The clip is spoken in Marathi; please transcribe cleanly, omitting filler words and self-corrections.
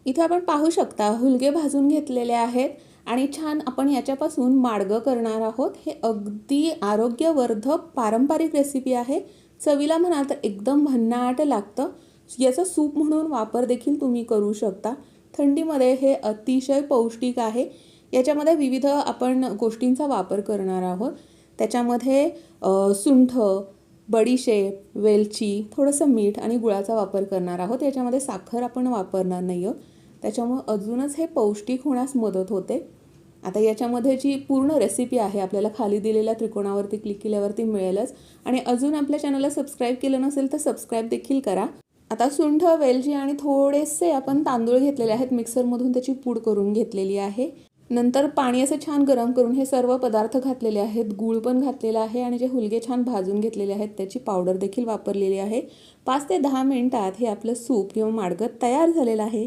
इथे आपण पाहू शकता हुलगे भाजून घेतलेले आहेत आणि छान आपण याच्यापासून माडगं करणार आहोत। हे अगदी आरोग्यवर्धक पारंपरिक रेसिपी आहे। चवीला म्हणाल तर एकदम भन्नाट लागतं। याचा सूप म्हणून वापर देखील तुम्ही करू शकता। थंडीमध्ये हे अतिशय पौष्टिक आहे। याच्यामध्ये विविध आपण गोष्टींचा वापर करणार आहोत। त्याच्यामध्ये सुंठ, बडीशेप, वेलची, थोडंसं मीठ आणि गुळाचा वापर करणार आहोत। याच्यामध्ये साखर आपण वापरणार नाही आहोत। त्याच्यामुळे अजूनच हे पौष्टिक होण्यास मदत होते। आता याच्यामध्ये जी पूर्ण रेसिपी आहे आपल्याला खाली दिलेल्या त्रिकोणावरती क्लिक केल्यावरती मिळेलच। आणि अजून आपल्या चॅनलला सबस्क्राईब केलं नसेल तर सबस्क्राईब देखील करा। आता सुंठ, वेलची आणि थोडेसे आपण तांदूळ घेतलेले आहेत, मिक्सरमधून त्याची पूड करून घेतलेली आहे। नंतर पाणी असं छान गरम करून हे सर्व पदार्थ घातलेले आहेत, गूळ पण घातलेला आहे आणि जे हुलगे छान भाजून घेतलेले आहेत त्याची पावडर देखील वापरलेली आहे। 5 ते 10 मिनिटात हे आपलं सूप किंवा माडगं तयार झालेलं आहे।